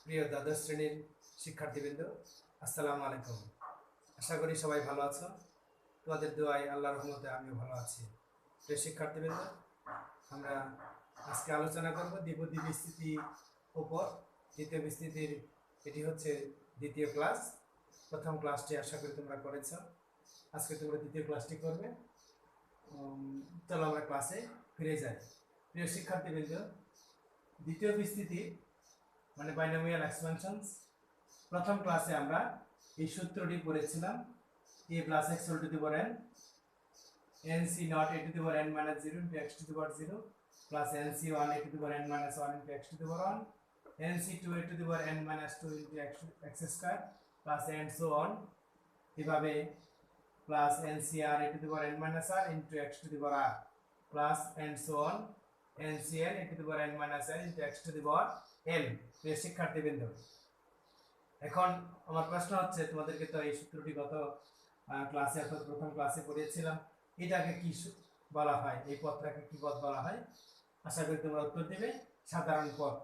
প্রিয় দ্বাদশ শ্রেণীর শিক্ষার্থীবৃন্দ, আসসালামু আলাইকুম। আশা করি সবাই ভালো আছো। তোমাদের দোয়ায় আল্লাহর রহমতে আমিও ভালো আছি। প্রিয় শিক্ষার্থীবৃন্দ, আমরা আজকে আলোচনা করব দ্বিপদী বিস্তৃতি উপর। দ্বিতীয় বিস্তৃতির এটি হচ্ছে দ্বিতীয় ক্লাস। প্রথম ক্লাসটি আশা করি তোমরা করেছ। আজকে তোমরা দ্বিতীয় ক্লাসটি করবে। চলো আমরা ক্লাসে ফিরে যাই। প্রিয় শিক্ষার্থীবৃন্দ, দ্বিতীয় বিস্তৃতি মানে বাইনোমিয়াল এক্সপেনশনস, প্রথম ক্লাসে আমরা এই সূত্রটি পড়েছিলাম, a plus x whole to the power n, nc not a to the power n minus 0 into x to the power 0 plus nc 1 a to the power n minus 1 into x to the power 1, nc 2 a to the power n minus 2 into x square plus and so on, এভাবে plus ncr a to the power n minus r into x to the power r plus and so on, ncn a to the power n minus n into x to the power n। প্রিয় শিক্ষার্থীবৃন্দ, এখন আমার প্রশ্ন হচ্ছে, তোমাদেরকে তো এই সূত্রটি গত ক্লাসে অর্থাৎ প্রথম ক্লাসে পড়িয়েছিলাম, এটাকে কি বলা হয়, এই পদটাকে কি পদ বলা হয়? আশা করি তোমরা উত্তর দেবে সাধারণ পদ।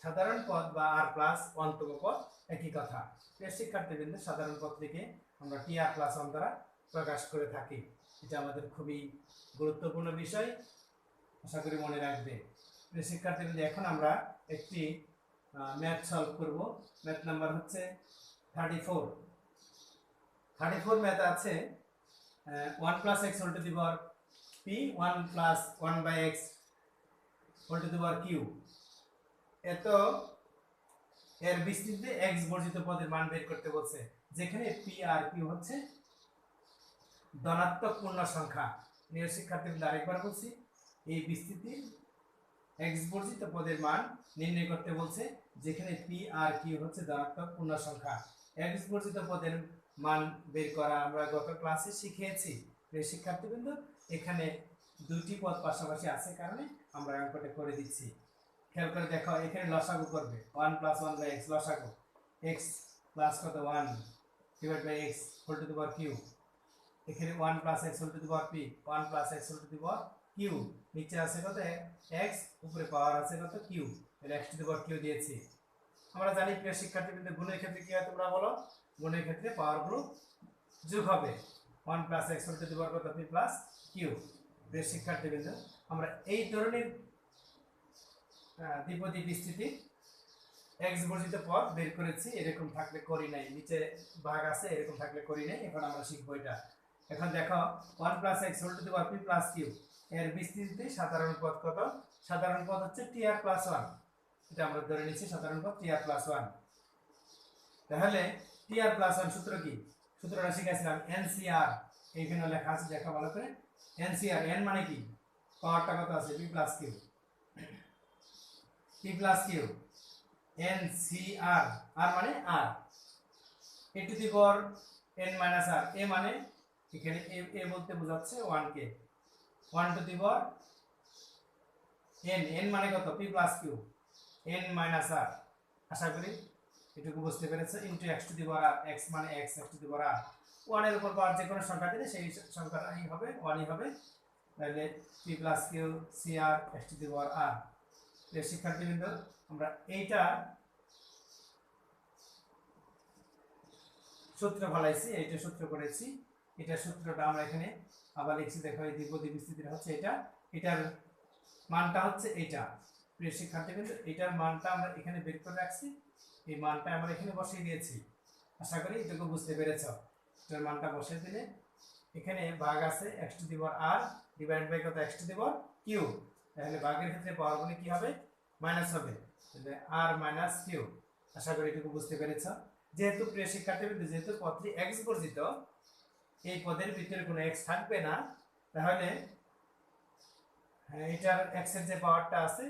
সাধারণ পদ বা আর প্লাস অন্তম পদ একই কথা। প্রিয় শিক্ষার্থীবৃন্দ, সাধারণ পদটিকে আমরা টি আর প্লাস ওয়ান দ্বারা প্রকাশ করে থাকি। এটা আমাদের খুবই গুরুত্বপূর্ণ বিষয়, আশা করি মনে রাখবে। প্রিয় শিক্ষার্থীবৃন্দ, এখন আমরা একটি ম্যাথ সলভ করব। ম্যাথ নাম্বার হচ্ছে 34 ম্যাথ আছে 1 plus x whole to the power p 1 plus 1 by x whole to the power q। এত এর বিস্তৃতিতে x বর্জিত পদের মান বের করতে বলছে, যেখানে p আর q হচ্ছে ধনাত্মক পূর্ণ সংখ্যা। প্রিয় শিক্ষার্থীবৃন্দ, আরেকবার বলছি, এই বিস্তৃতি x বর্জিত পদের মান নির্ণয় করতে বলছে, যেখানে p আর q হচ্ছে ধনাত্মক পূর্ণ সংখ্যা। x বর্জিত পদের মান বের করা আমরা গত ক্লাসে শিখিয়েছি। প্রিয় শিক্ষার্থীবৃন্দ, এখানে দুটি পদ পাশাপাশি আছে কারণে আমরা অঙ্কটা করে দিচ্ছি। খেয়াল করে দেখো, এখানে লসাগু করবে 1 plus 1 by x, লসাগু x প্লাস কত 1 divide by x whole to the power q। এখানে 1 plus x whole to the power p 1 plus x whole to the power q, নিচে আছে কত x, উপরে পাওয়ার আছে কত q, তাহলে x to the power q দিয়েছি। আমরা জানি প্রিয় শিক্ষার্থীবৃন্দ, গুণের ক্ষেত্রে কি হয় তোমরা বলো? গুণের ক্ষেত্রে পাওয়ারগুলো যোগ হবে। 1 plus x whole to the power কত p প্লাস q। প্রিয় শিক্ষার্থীবৃন্দ, আমরা এই ধরনের দ্বিপদী বিস্তৃতি x বর্জিত পদ বের করেছি। এরকম থাকলে করি নাই, নিচে ভাগ আছে, এরকম থাকলে করি নাই। এখন আমরা শিখবো এটা। এখন দেখো 1 plus x whole to the power p plus q, এর বিস্তৃতিতে সাধারণ পদ কত? সাধারণ পদ হচ্ছে টি আর প্লাস 1। এটা আমরা ধরে নিচ্ছি সাধারণ পদ টি আর প্লাস 1। তাহলে টি আর প্লাস 1 সূত্র কি? সূত্রটা শিখেছিলাম এনসিআর, এইখানে লেখা আছে, দেখা ভালো করে। এনসিআর, এন মানে কি? পাওয়ারটা কত আছে? p plus q, p plus q, NCR, আর মানে আর, a to the power n minus r, a মানে এখানে এ বলতে বোঝাচ্ছে 1 কে, 1 to the power n, n মানে কত? p plus q, n minus r. আশা করি এটুকু বুঝতে পেরেছো। Into x to the power r, x মানে x to the power r, 1 এর উপর পাওয়ার যে কোনো সংখ্যা দিলে সেই সংখ্যাটাই হবে 1ই হবে। তাহলে p plus q cr x to the power r। প্রিয় শিক্ষার্থীবৃন্দ, আমরা এইটা সূত্র ফলাইছি, এইটা সূত্র করেছি। এটা সূত্রটা আমরা এখানে আবার লিখছি, দেখো এই দ্বিপদী বিস্তৃতিটা হচ্ছে এটা, এটার মানটা হচ্ছে এটা। প্রিয় শিক্ষার্থীবৃন্দ, এটার মানটা আমরা এখানে বের করে রাখছি, এই মানটা আমরা এখানে বসিয়ে দিয়েছি। আশা করি এটুকু বুঝতে পেরেছ। এটার মানটা বসিয়ে দিলে এখানে ভাগ আছে x to the power r divide by কত? x to the power q। তাহলে ভাগের ক্ষেত্রে পাওয়ারগুলো কি হবে? মাইনাস হবে, তাহলে r মাইনাস q। আশা করি এটুকু বুঝতে পেরেছ। যেহেতু প্রিয় শিক্ষার্থীবৃন্দ, যেহেতু পদটি x বর্জিত, এই পদের ভিতরে কোনো x থাকবে না, তাহলে এটার x এর যে পাওয়ারটা আছে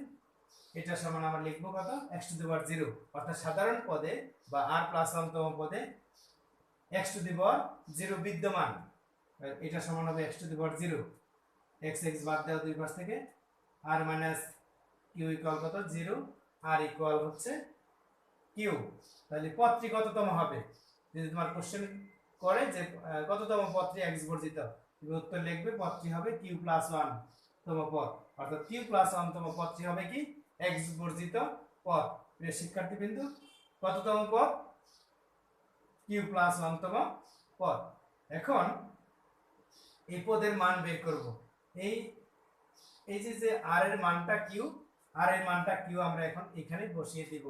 এটা সমান আমরা লিখবো কত? x টু দি পাওয়ার 0। অর্থাৎ সাধারণ পদে বা r প্লাস 1 তম পদে x টু দি পাওয়ার 0 বিদ্যমান, এটা সমান হবে x to the power 0। x x বাদ দাও দুই পাশ থেকে, r মাইনাস q ইকুয়াল কত? 0, r ইকুয়াল হচ্ছে q। তাহলে পদটি কততম হবে? যদি তোমার কোশ্চেন করে যে কততম পদটি x বর্জিত, তুমি উত্তর লিখবে পদটি হবে q প্লাস 1 তম পদ। অর্থাৎ q প্লাস 1 তম পদটি হবে কি? x বর্জিত পদ। প্রিয় শিক্ষার্থীবৃন্দ, কততম পদ? কিউ প্লাস 1তম পদ। এখন এই পদের মান বের করব। এই এই যে আর এর মানটা কিউ, আর এর মানটা কিউ আমরা এখন এখানে বসিয়ে দিব,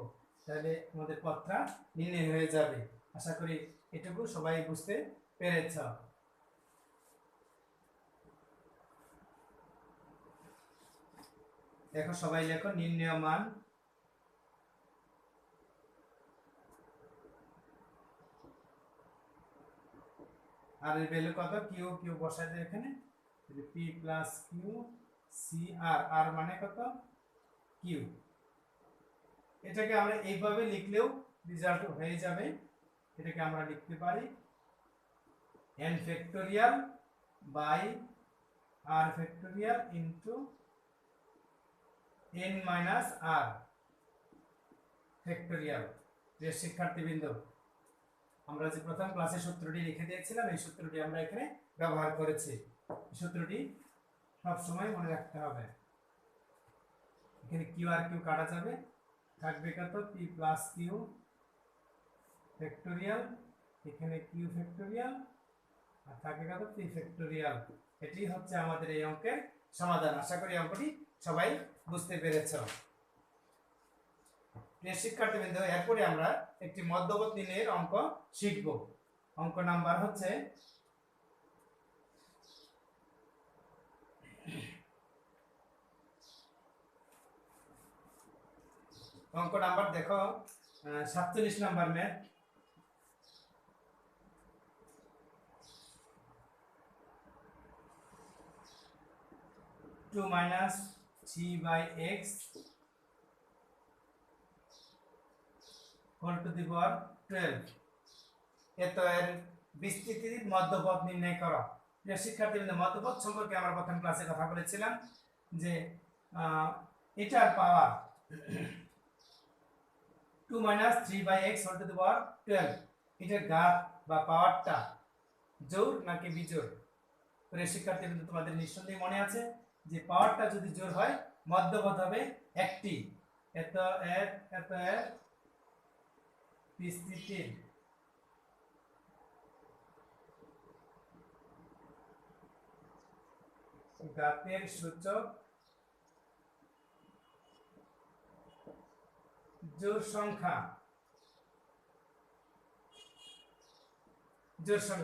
তাহলে আমাদের পদটা নির্ণয় হয়ে যাবে। আশা করি এটুকু সবাই বুঝতে পেরেছ। দেখো সবাই লেখো নির্ণয় মান আর এর ভ্যালু কত? কিউ, কিউ বসাই দেয় এখানে, পি প্লাস কিউ সি আর, আর মানে কত? কিউ। এটাকে আমরা এইভাবে লিখলেও রেজাল্ট হয়ে যাবে। এটাকে আমরা লিখতে পারি n factorial by r factorial into n minus r factorial. প্রিয় শিক্ষার্থীবৃন্দ, আমরা যে প্রথম ক্লাসে সূত্রটি লিখে দিয়েছিলাম, এই সূত্রটি আমরা এখানে ব্যবহার করেছি। সূত্রটি সব সময় মনে রাখতে হবে। এখানে কিউ আর কিউ কাটা যাবে, থাকবে কত? পি প্লাস কিউ ফ্যাক্টোরিয়াল, এখানে কিউ ফ্যাক্টোরিয়াল, আর থাকে কত? P factorial. এটি হচ্ছে আমাদের এই অঙ্কের সমাধান। আশা করি অঙ্কটি সবাই বুঝতে পেরেছ। প্রিয় শিক্ষার্থীবৃন্দ, এরপরে আমরা একটি মধ্যপদ নির্ণয়ের অঙ্ক শিখব। অঙ্ক নাম্বার হচ্ছে অঙ্ক নাম্বার দেখো 47 number math. Two minus 3/x whole to the power 12, এত এর বিস্তৃতির মধ্যপদ নির্ণয় করো। প্রিয় শিক্ষার্থীবৃন্দ, মধ্যপদ সম্পর্কে আমরা প্রথম ক্লাসে কথা বলেছিলাম যে এটার power 2 minus 3/x whole to the power 12, এটার ঘাত বা পাওয়ারটা জোড় নাকি বিজোড়? প্রিয় শিক্ষার্থীবৃন্দ, তোমাদের নিঃসন্দেহে মনে আছে যে পাওয়ারটা যদি জোড় হয় মধ্যপদ হবে একটি। এত এর বিস্তৃতির ঘাতের সূচক জোড় সংখ্যা,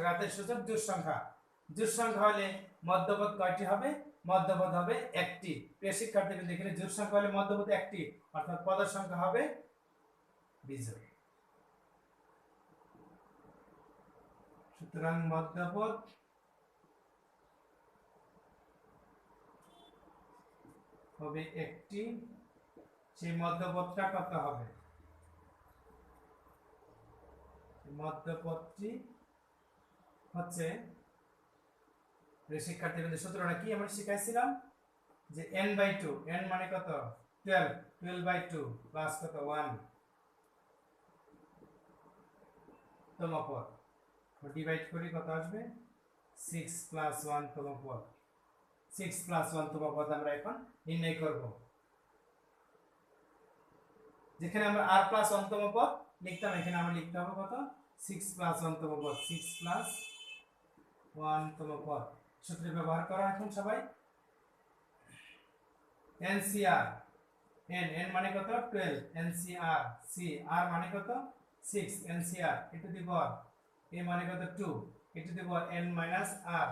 ঘাতের সূচক জোড় সংখ্যা। জোড় সংখ্যা হলে মধ্যপদ কয়টি হবে? মধ্যপদ হবে একটি। প্রিয় শিক্ষার্থীবৃন্দ, এখানে জোড় সংখ্যা হলে মধ্যপদ একটি, অর্থাৎ পদের সংখ্যা হবে বিজোড়। সুতরাং মধ্যপদ হবে একটি। সেই মধ্যপদটা কত হবে? মধ্যপদটি হচ্ছে, শিক্ষার্থীবৃন্দ, সূত্রটা কি আমরা শিখাইছিলাম যে n/2, n মানে কত? 12, 12/2 প্লাস কত? 1 তম পদ, ডিভাইড করি কত আসবে? 6 প্লাস 1 তম পদ। 6 প্লাস 1 তম পদ আমরা এখন নির্ণয় করব। যেখানে আমরা r প্লাস 1 তম পদ লিখতাম, এখানে আমরা লিখতে হবে কত? 6 প্লাস 1 তম পদ, 6 প্লাস 1 তম পদ। সূত্র ব্যবহার করা এখন সবাই। NCR, n মানে কত? 12, NCR, C r মানে কত? 6, NCR e two the power a মানে কত? 2, e two the power n minus r,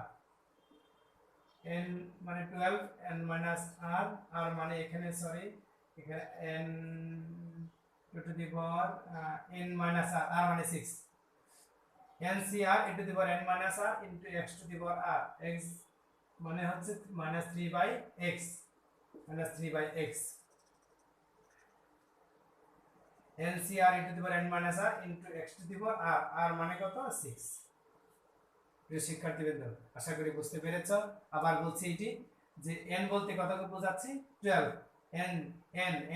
n মানে 12, n মাইনাস r, r মানে এখানে সরি এখানে n e two the power n minus r, r মানে 6, NCR e two the power n minus r into x to the power r, x মানে হচ্ছে minus 3/x, minus 3/x, NCR e to the power n minus r into x to the power r, r মানে কত? 6। প্রিয় শিক্ষার্থীবৃন্দ, আশা করি বুঝতে পেরেছ। আবার বলছি এটি যে n বলতে কত বোঝাচ্ছি? 12,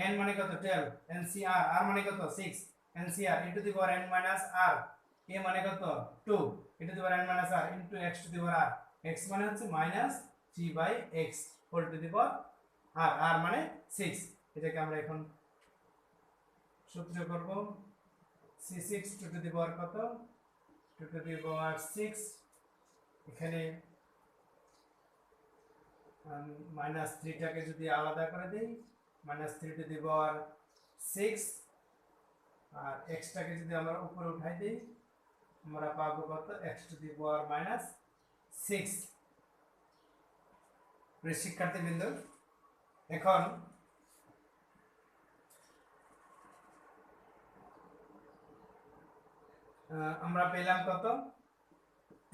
n মানে কত? 12, NCR, r মানে কত? 6, NCR e to the power n minus r, a মানে কত? 2, e to the power n minus r into x to the power r, x মানে হচ্ছে minus 3/x whole to the power r, r মানে 6। এটাকে আমরা এখন সূত্র করব c6 2 টু দি পাওয়ার কত 2 টু দি পাওয়ার 6 এখানে -3টাকে যদি আলাদা করে দেই -3 two the power 6 R x টাকে যদি আমরা উপরে উঠাই দেই আমরা পাবো কত x টু দি পাওয়ার -6। প্রিয় শিক্ষার্থীবৃন্দ, এখন আমরা পেলাম কত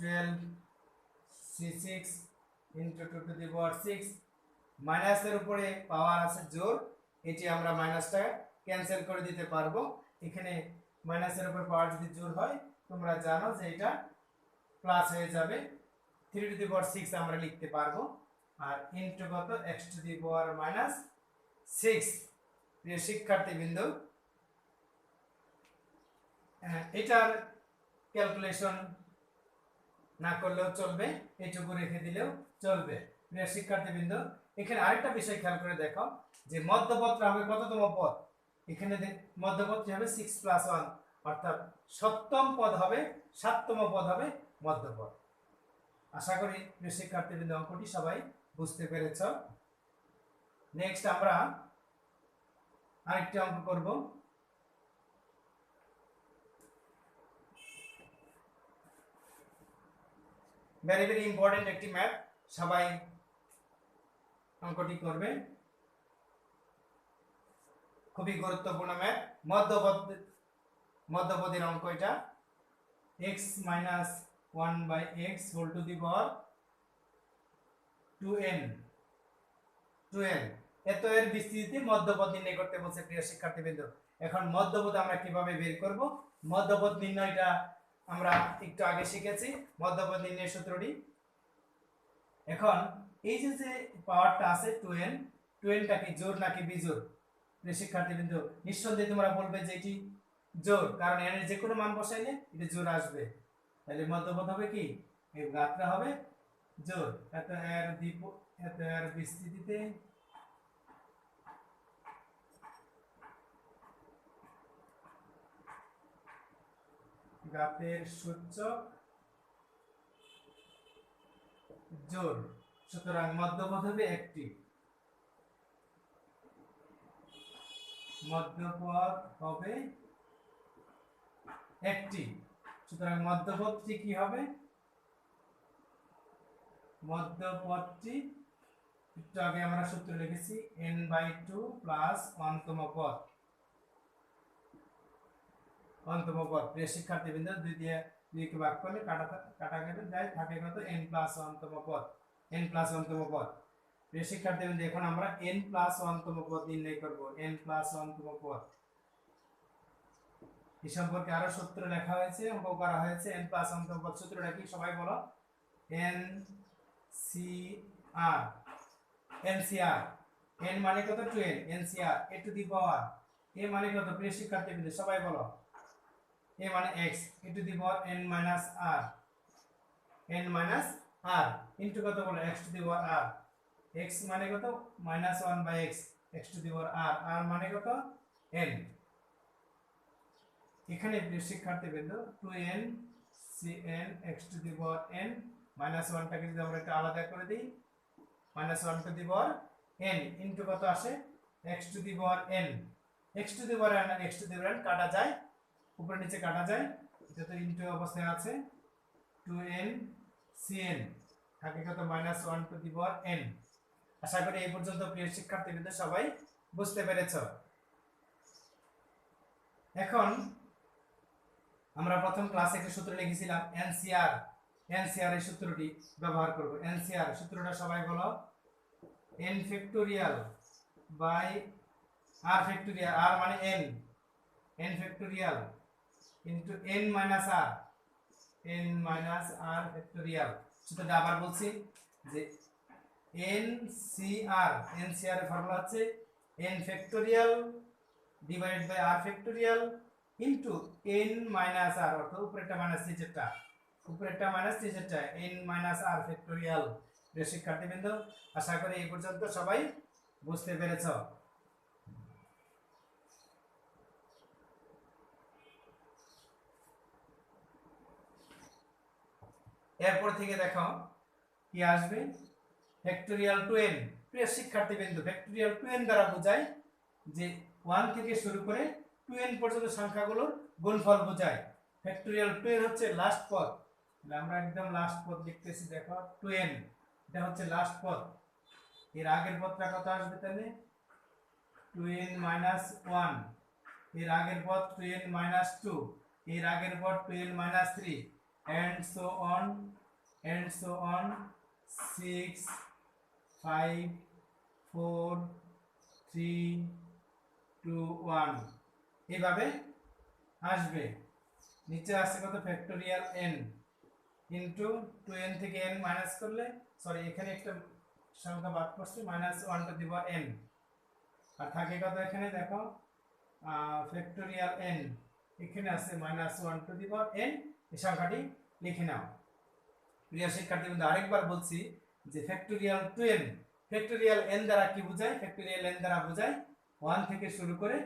12c6 ইনটু 2 টু দি পাওয়ার 6 মাইনাসের উপরে পাওয়ার আছে জোর, এটি আমরা মাইনাসটা ক্যান্সেল করে দিতে পারবো। এখানে মাইনাসের উপর পাওয়ার যদি জোর হয় তোমরা জানো যে এটা প্লাস হয়ে যাবে, 3 টু দি পাওয়ার 6 আমরা লিখতে পারবো আর ইনটু কত x টু দি পাওয়ার -6। প্রিয় শিক্ষার্থীবৃন্দ, এটার ক্যালকুলেশন না করলেও চলবে, এইটুকু রেখে দিলেও চলবে। প্রিয় শিক্ষার্থীবৃন্দ, এখানে আরেকটা বিষয় খেয়াল করে দেখো যে মধ্যপদটা হবে কততম পদ, এখানে মধ্যপদটি হবে 6 + 1 অর্থাৎ সপ্তম পদ হবে, 7তম পদ হবে মধ্যপদ। আশা করি প্রিয় শিক্ষার্থীবৃন্দ অঙ্কটি সবাই বুঝতে পেরেছ। নেক্সট আমরা আরেকটি অঙ্ক করব। ভেরি ভেরি ইম্পর্টেন্ট একটি ম্যাথ, সবাই অঙ্কটি করবে, খুবই গুরুত্বপূর্ণ ম্যাথ। মধ্যপদের অঙ্ক এটা, x - 1/x whole to the power 2n এত এর বিস্তৃতি মধ্যপদ নির্ণয় করতে বলছে। প্রিয় শিক্ষার্থীবৃন্দ, এখন মধ্যপদ আমরা কিভাবে বের করব? মধ্যপদ নির্ণয়টা আমরা একটু আগে শিখেছি, মধ্যপদ নির্ণয়ের সূত্রটি। এখন এই যে পাওয়ারটা আছে 2nটা কি জোড় নাকি বিজোড়? প্রিয় শিক্ষার্থীবৃন্দ, নিঃসন্দেহে তোমরা বলবে যে এটি জোড়, কারণ n এর যে কোনো মান বসাইলে এটা জোড় আসবে। তাহলে মধ্যপদ হবে কি, এই গাত্রা হবে জোড়। এত এর বিস্তৃতিতে গাতের সূচক জোড়, সুতরাং মধ্যপদ হবে একটি। মধ্যপদ হবে একটি, সুতরাং মধ্যপদটি কি হবে? মধ্যপদটি একটু আগে আমরা সূত্র লিখেছি n/2 প্লাস 1তম পদ। প্রিয় শিক্ষার্থীবৃন্দ, 2 দিয়ে 2 কে ভাগ করলে কাটা গেলে যায়, থাকে কত n+1তম পদ। n+1তম পদ। প্রিয় শিক্ষার্থীবৃন্দ, এখন আমরা n+1তম পদ নির্ণয় করব। n+1তম পদ এই সম্পর্কে আরো সূত্র লেখা হয়েছে, অঙ্ক করা হয়েছে। n+1তম পদ সূত্রটা কি সবাই বলো? NCR n মানে কত 2n, NCR a two the power a মানে কত? প্রিয় শিক্ষার্থীবৃন্দ সবাই বলো, a মানে x a two the power n r into কত বলো x to the power r, x মানে কত -1/x x to the power r, r মানে কত n। এখানে প্রিয় শিক্ষার্থীবৃন্দ 2n cn x to the power n -1টাকে যদি আমরা একটু আলাদা করে দিই, -1 to the power n into কত আসে x to the power n। x to the power n x to the power n কাটা যায়, উপরে নিচে কাটা যায়, এটা তো ইনটু অবস্থায় আছে। 2n cn থাকে কত -1 টু দি পাওয়ার n। আশা করি এই পর্যন্ত প্রিয় শিক্ষার্থীবৃন্দ সবাই বুঝতে পেরেছো। এখন আমরা প্রথম ক্লাসে একটা সূত্র লিখেছিলাম NCR এর সূত্রটি ব্যবহার করব। NCR সূত্রটা সবাই বলো, n factorial by r factorial, r মানে n factorial into n minus r factorial. সূত্রটা আবার বলছি যে NCR এর ফর্মুলা হচ্ছে n factorial divided by r factorial into n minus r, অর্থাৎ উপরেরটা মাইনাস নিচেরটা, n মাইনাস r ফ্যাক্টোরিয়াল। প্রিয় শিক্ষার্থীবৃন্দ, আশা করি এই পর্যন্ত সবাই বুঝতে পেরেছ। এরপর থেকে দেখো কি আসবে, ফ্যাক্টোরিয়াল 2n। প্রিয় শিক্ষার্থীবৃন্দ, ফ্যাক্টোরিয়াল 2n দ্বারা বোঝায় যে 1 থেকে শুরু করে 2n পর্যন্ত সংখ্যাগুলোর গুণফল বোঝায়। ফ্যাক্টোরিয়াল 2n হচ্ছে লাস্ট পদ, আমরা একদম লাস্ট পদ লিখতেছি। দেখো 2n এটা হচ্ছে লাস্ট পদ। এর আগের পদটা কত আসবে তাহলে 2n minus 1, এর আগের পদ 2n minus 2, এর আগের পদ 2n minus 3, and so on and so on, 6 5 4 3 2 1 এইভাবে আসবে। নিচে আসছে কত ফ্যাক্টোরিয়াল n ইনটু 2n থেকে n মাইনাস করলে, সরি এখানে একটা সংখ্যা বাদ করছে, -1 টু দি পাওয়ার n, আর থাকে কত এখানে দেখো ফ্যাক্টোরিয়াল n, এখানে আছে -1 টু দি পাওয়ার n। এই সংখ্যাটি লিখে নাও। প্রিয় শিক্ষার্থীবৃন্দ, আরেকবার বলছি যে ফ্যাক্টোরিয়াল 2n, ফ্যাক্টোরিয়াল n দ্বারা কি বোঝায়, ফ্যাক্টোরিয়াল n দ্বারা বোঝায় 1 থেকে শুরু করে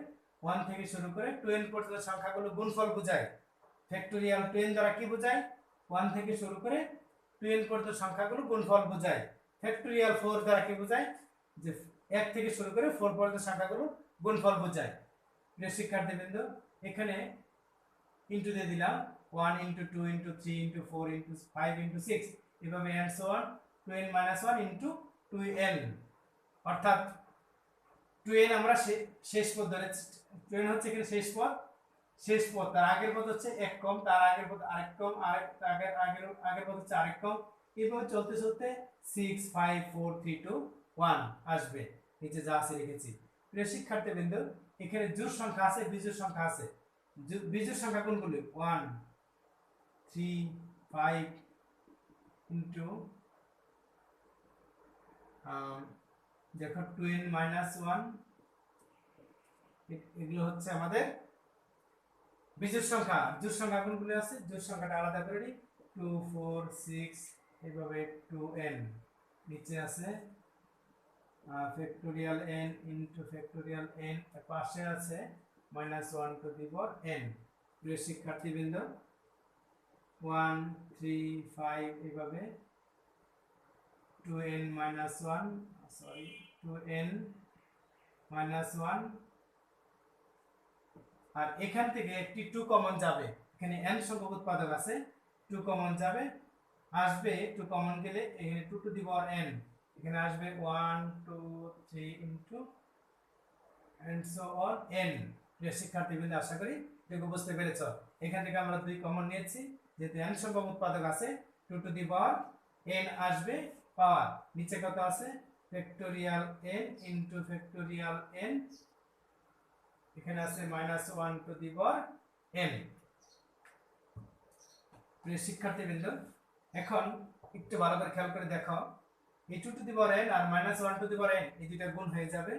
2n পর্যন্ত সংখ্যাগুলো গুণফল বোঝায়। ফ্যাক্টোরিয়াল 2n দ্বারা কি বোঝায়, 1 থেকে শুরু করে 2n পর্যন্ত সংখ্যাগুলো গুণফল বোঝায়। ফ্যাক্টোরিয়াল 4 দ্বারা কি বোঝায়, যে 1 থেকে শুরু করে 4 পর্যন্ত সংখ্যাগুলো গুণফল বোঝায়। প্রিয় শিক্ষার্থীবৃন্দ, এখানে ইনটু দিয়ে দিলাম 1 into 2 into 3 into 4 into 5 into 6, এভাবে and so on 2n - 1 into 2n, অর্থাৎ 2n আমরা শেষ পদ ধরে, 2n হচ্ছে এখানে শেষ পদ, তার আগের পদ হচ্ছে এক কম, তার আগের পদ আরেক কম, আগের পদ হচ্ছে আরেক কম, এইভাবে চলতে চলতে 6 5 4 3 2 1 আসবে। নিচে যা আছে লিখেছি। প্রিয় শিক্ষার্থীবৃন্দ, এখানে জোড় সংখ্যা আছে, বিজোড় সংখ্যা আছে। বিজোড় সংখ্যা কোনগুলি 1 3 5 ইনটু দেখো 2n - 1, এগুলো হচ্ছে আমাদের বিজোড় সংখ্যা। জোড় সংখ্যা কোনগুলো আছে, জোড় সংখ্যাটা আলাদা করে নিই, 2 4 6 এইভাবে 2n। নিচে আছে factorial n into factorial n, পাশে আছে -1 টু দি পাওয়ার n। প্রিয় শিক্ষার্থীবৃন্দ, 1 3 5 এইভাবে 2n - 1, সরি 2n - 1, আর এখান থেকে একটি 2 কমন যাবে। এখানে n সংখ্যক উৎপাদক আছে, 2 কমন যাবে, আসবে 2 কমন গেলে এখানে 2 টু দি পাওয়ার n, এখানে আসবে 1 2 3 into and so on n। প্রিয় শিক্ষার্থীবৃন্দ, আশা করি এটুকু বুঝতে পেরেছ। এখান থেকে আমরা 2 কমন নিয়েছি, যেহেতু n সংখ্যক উৎপাদক আছে, 2 টু দি পাওয়ার n আসবে পাওয়ার। নিচে কত আছে factorial n into factorial n, এখানে আছে -1 টু দি পাওয়ার n। প্রিয় শিক্ষার্থীবৃন্দ, এখন একটু ভালো করে খেয়াল করে দেখো, এই 2 টু দি পাওয়ার n আর -1 টু দি পাওয়ার n, এই দুইটা গুণ হয়ে যাবে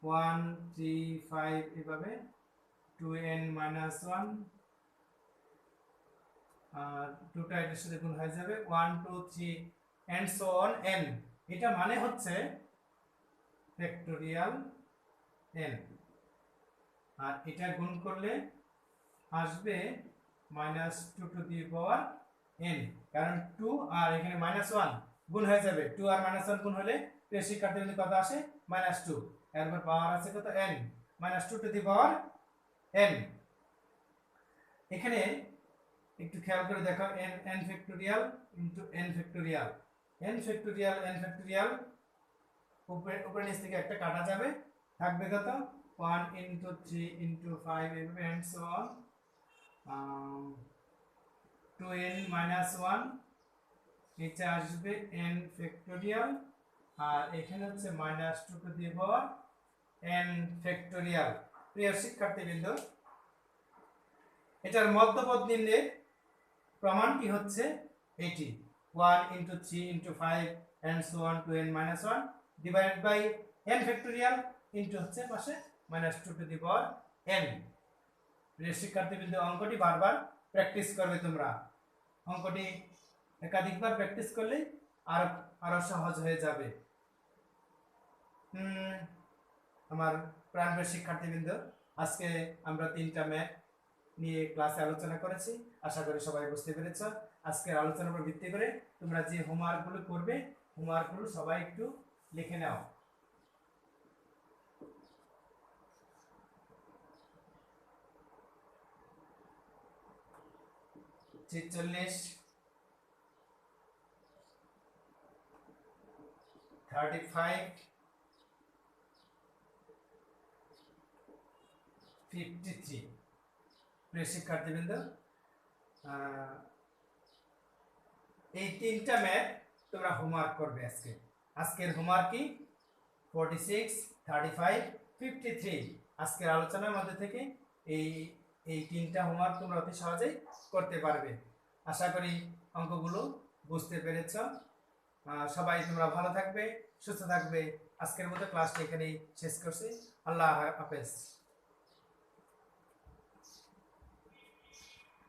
1 3 5 এভাবে 2n - 1, আর দুটো এর সাথে গুণ হয়ে যাবে 1 2 3 and so on n। এটা মানে হচ্ছে ফ্যাক্টোরিয়াল n, আর এটা গুণ করলে আসবে -2 টু দি পাওয়ার n, কারণ 2 আর এখানে -1 গুণ হয়ে যাবে, 2 আর -1 গুণ হলে প্রিয় শিক্ষার্থীদের কত আসে -2, এরপর পাওয়ার আছে কত n, -2 to the power n। এখানে একটু খেয়াল করে দেখো n factorial into n factorial, n factorial উপরে নিচ থেকে একটা কাটা যাবে, থাকবে কত 1 into 3 into 5 and so on, 2n - 1, নিচে আসবে n ফ্যাক্টোরিয়াল, আর এখানে হচ্ছে -2 to the power n factorial. প্রিয় শিক্ষার্থীবৃন্দ, এটার মধ্যপদ নির্ণয়ের প্রমাণটি হচ্ছে এটি, 1 into 3 into 5 and so on 2n - 1 divided by n factorial into হচ্ছে পাশে -2 টু দি পাওয়ার n। প্রিয় শিক্ষার্থীবৃন্দ, অঙ্কটি বারবার প্র্যাকটিস করবে তোমরা। অঙ্কটি একাধিকবার প্র্যাকটিস করলে আরো সহজ হয়ে যাবে। আমার প্রাণপ্রিয় শিক্ষার্থীবৃন্দ, আজকে আমরা 3টা ম্যাথ নিয়ে ক্লাসে আলোচনা করেছি। আশা করি সবাই বুঝতে পেরেছ। আজকের আলোচনার উপর ভিত্তি করে তোমরা যে হোমওয়ার্কগুলো করবে হোমওয়ার্কগুলো সবাই একটু লিখে নাও। ছেচল্লিশ, 35, 53। প্রিয় শিক্ষার্থীবৃন্দ, এই তিনটা ম্যাথ তোমরা হোমওয়ার্ক করবে আজকে। আজকের হোমওয়ার্ক কি? 46, 35, 53। আজকের আলোচনার মধ্যে থেকে এই এই তিনটা হোমওয়ার্ক তোমরা অতি সহজেই করতে পারবে। আশা করি অঙ্কগুলো বুঝতে পেরেছ। সবাই তোমরা ভালো থাকবে, সুস্থ থাকবে। আজকের মতো ক্লাসটা এখানেই শেষ করছি। আল্লাহ হাফেজ।